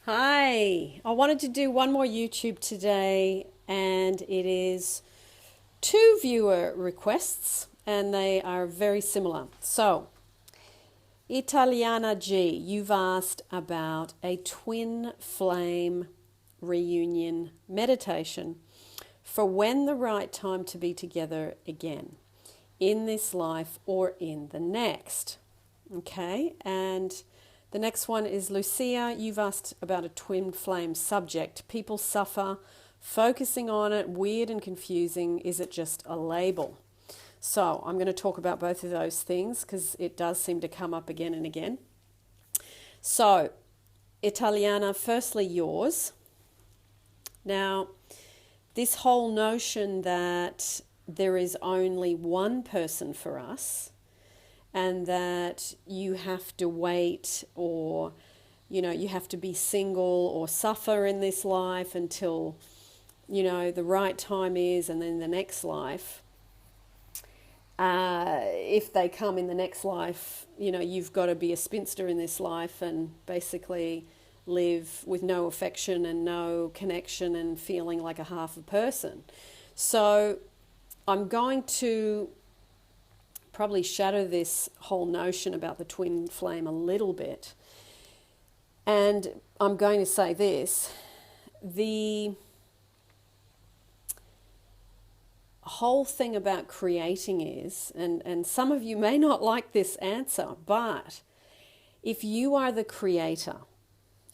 Hi, I wanted to do one more YouTube today, and it is two viewer requests, and they are very similar. So, Italiana G, you've asked about a twin flame reunion meditation for when the right time to be together again, in this life or in the next. Okay, and the next one is Lucia. You've asked about a twin flame subject. People suffer focusing on it, weird and confusing. Is it just a label? So I'm going to talk about both of those things because it does seem to come up again and again. So, Italiana, firstly yours. Now, this whole notion that there is only one person for us and that you have to wait or you have to be single or suffer in this life until the right time is, and then the next life, if they come in the next life, you've got to be a spinster in this life and basically live with no affection and no connection and feeling like a half a person. So I'm going to probably shadow this whole notion about the twin flame a little bit. And I'm going to say this: the whole thing about creating is, and some of you may not like this answer, but if you are the creator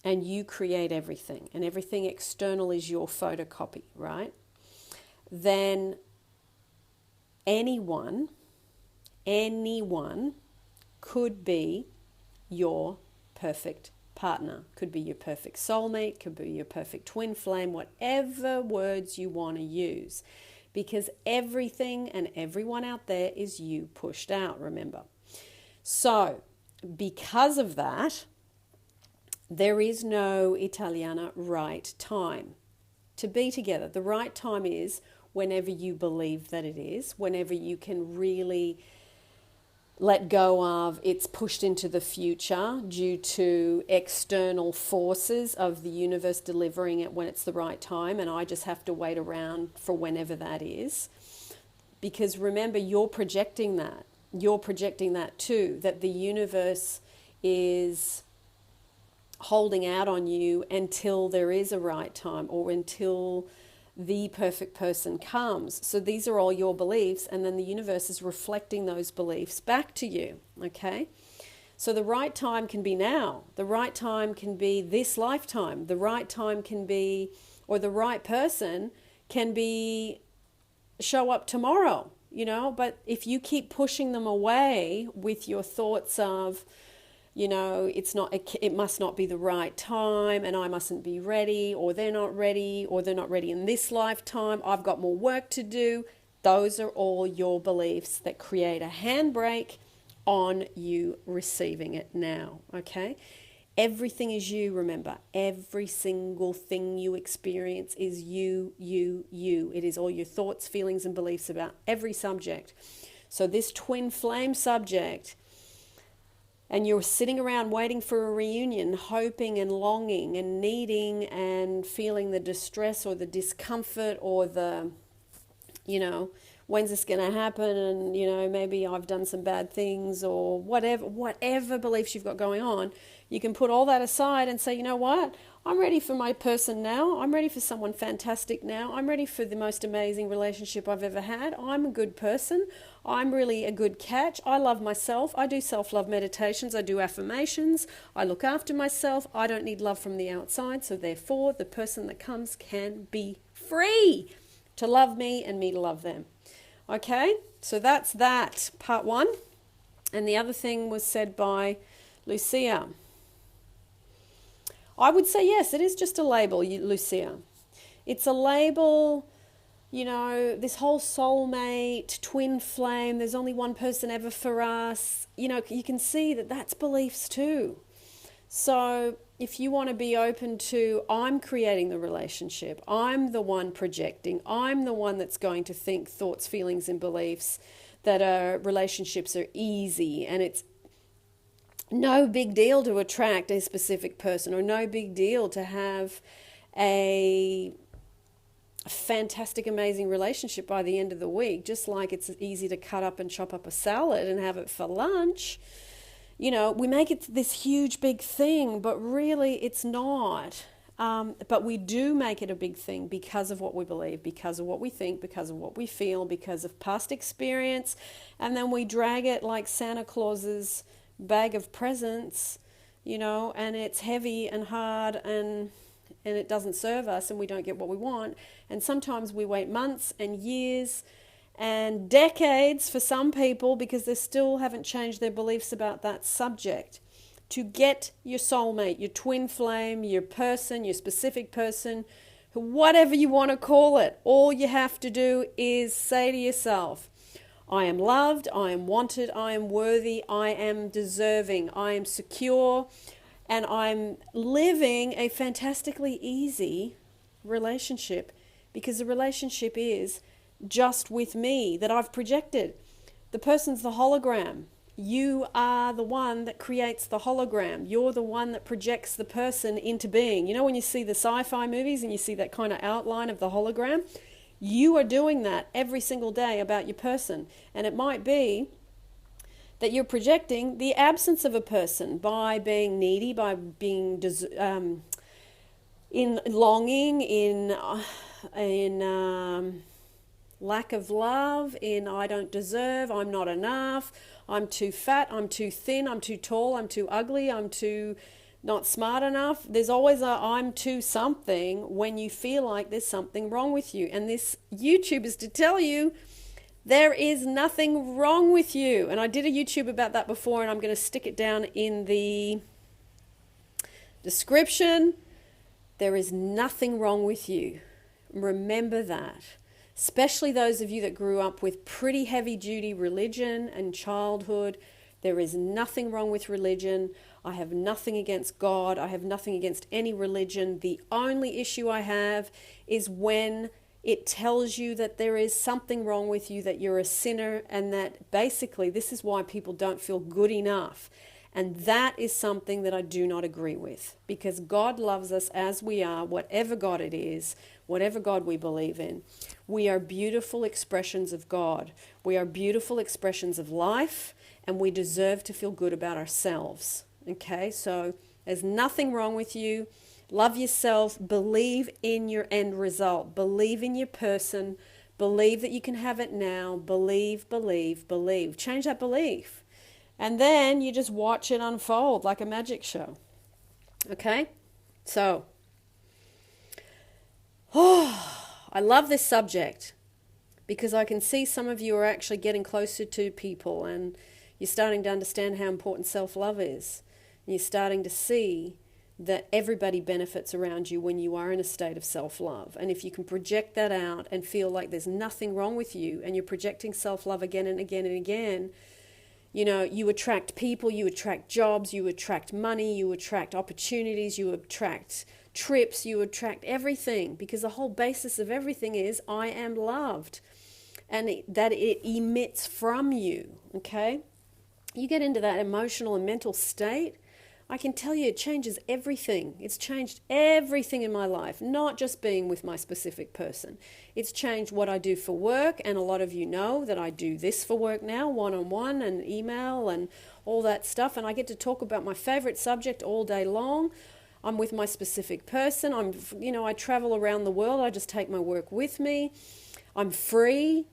and you create everything and everything external is your photocopy, right? Then anyone could be your perfect partner, could be your perfect soulmate, could be your perfect twin flame, whatever words you want to use, because everything and everyone out there is you pushed out, remember. So because of that, there is no, Italiana, right time to be together. The right time is whenever you believe that it is, whenever you can really let go of it's pushed into the future due to external forces of the universe delivering it when it's the right time, and I just have to wait around for whenever that is. Because remember, you're projecting that. You're projecting that too, that the universe is holding out on you until there is a right time or until the perfect person comes. So these are all your beliefs, and then the universe is reflecting those beliefs back to you, okay? So the right time can be now. The right time can be this lifetime. The right time can be, or the right person can be, show up tomorrow, but if you keep pushing them away with your thoughts of, it must not be the right time, and I mustn't be ready, or they're not ready in this lifetime, I've got more work to do. Those are all your beliefs that create a handbrake on you receiving it now, okay? Everything is you, remember. Every single thing you experience is you. It is all your thoughts, feelings, and beliefs about every subject. So this twin flame subject, and you're sitting around waiting for a reunion, hoping and longing and needing and feeling the distress or the discomfort or the, when's this going to happen? And, maybe I've done some bad things or whatever beliefs you've got going on. You can put all that aside and say, you know what? I'm ready for my person now. I'm ready for someone fantastic now. I'm ready for the most amazing relationship I've ever had. I'm a good person. I'm really a good catch. I love myself. I do self-love meditations. I do affirmations. I look after myself. I don't need love from the outside. So therefore, the person that comes can be free to love me and me to love them. Okay? So that's that, part one. And the other thing was said by Lucia. I would say yes, it is just a label, Lucia. It's a label, this whole soulmate, twin flame, there's only one person ever for us. You can see that that's beliefs too. So if you want to be open to, I'm creating the relationship, I'm the one projecting, I'm the one that's going to think thoughts, feelings, and beliefs that relationships are easy and it's no big deal to attract a specific person, or no big deal to have a fantastic, amazing relationship by the end of the week, just like it's easy to cut up and chop up a salad and have it for lunch. You know, we make it this huge, big thing, but really it's not. But we do make it a big thing because of what we believe, because of what we think, because of what we feel, because of past experience. And then we drag it like Santa Claus's bag of presents, you know, and it's heavy and hard, and it doesn't serve us, and we don't get what we want. And sometimes we wait months and years and decades for some people, because they still haven't changed their beliefs about that subject, to get your soulmate, your twin flame, your person, your specific person, whatever you want to call it. All you have to do is say to yourself, I am loved, I am wanted, I am worthy, I am deserving, I am secure, and I'm living a fantastically easy relationship, because the relationship is just with me that I've projected. The person's the hologram. You are the one that creates the hologram. You're the one that projects the person into being. You know, when you see the sci-fi movies and you see that kind of outline of the hologram, you are doing that every single day about your person. And it might be that you're projecting the absence of a person by being needy, by being in longing, in lack of love, in I don't deserve, I'm not enough, I'm too fat, I'm too thin, I'm too tall, I'm too ugly, I'm too not smart enough. There's always a I'm too something when you feel like there's something wrong with you. And this YouTube is to tell you there is nothing wrong with you. And I did a YouTube about that before, and I'm going to stick it down in the description. There is nothing wrong with you. Remember that. Especially those of you that grew up with pretty heavy-duty religion and childhood. There is nothing wrong with religion. I have nothing against God. I have nothing against any religion. The only issue I have is when it tells you that there is something wrong with you, that you're a sinner, and that basically this is why people don't feel good enough. And that is something that I do not agree with, because God loves us as we are, whatever God it is, whatever God we believe in. We are beautiful expressions of God. We are beautiful expressions of life, and we deserve to feel good about ourselves. Okay, so there's nothing wrong with you. Love yourself. Believe in your end result. Believe in your person. Believe that you can have it now. Believe, believe, believe. Change that belief. And then you just watch it unfold like a magic show. Okay? So, I love this subject because I can see some of you are actually getting closer to people, and you're starting to understand how important self-love is. And you're starting to see that everybody benefits around you when you are in a state of self-love. And if you can project that out and feel like there's nothing wrong with you, and you're projecting self-love again and again and again, you know, you attract people, you attract jobs, you attract money, you attract opportunities, you attract trips, you attract everything, because the whole basis of everything is I am loved, and that it emits from you, okay? You get into that emotional and mental state, I can tell you it changes everything. It's changed everything in my life, not just being with my specific person. It's changed what I do for work, and a lot of you know that I do this for work now, one-on-one and email and all that stuff, and I get to talk about my favorite subject all day long. I'm with my specific person. I travel around the world. I just take my work with me. I'm free.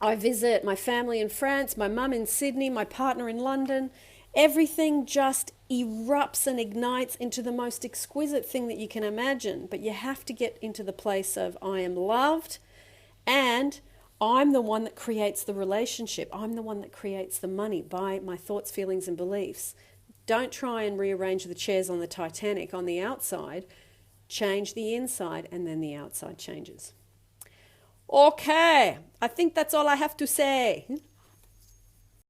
I visit my family in France, my mum in Sydney, my partner in London. Everything just erupts and ignites into the most exquisite thing that you can imagine. But you have to get into the place of I am loved, and I'm the one that creates the relationship. I'm the one that creates the money by my thoughts, feelings, and beliefs. Don't try and rearrange the chairs on the Titanic on the outside. Change the inside, and then the outside changes. Okay, I think that's all I have to say.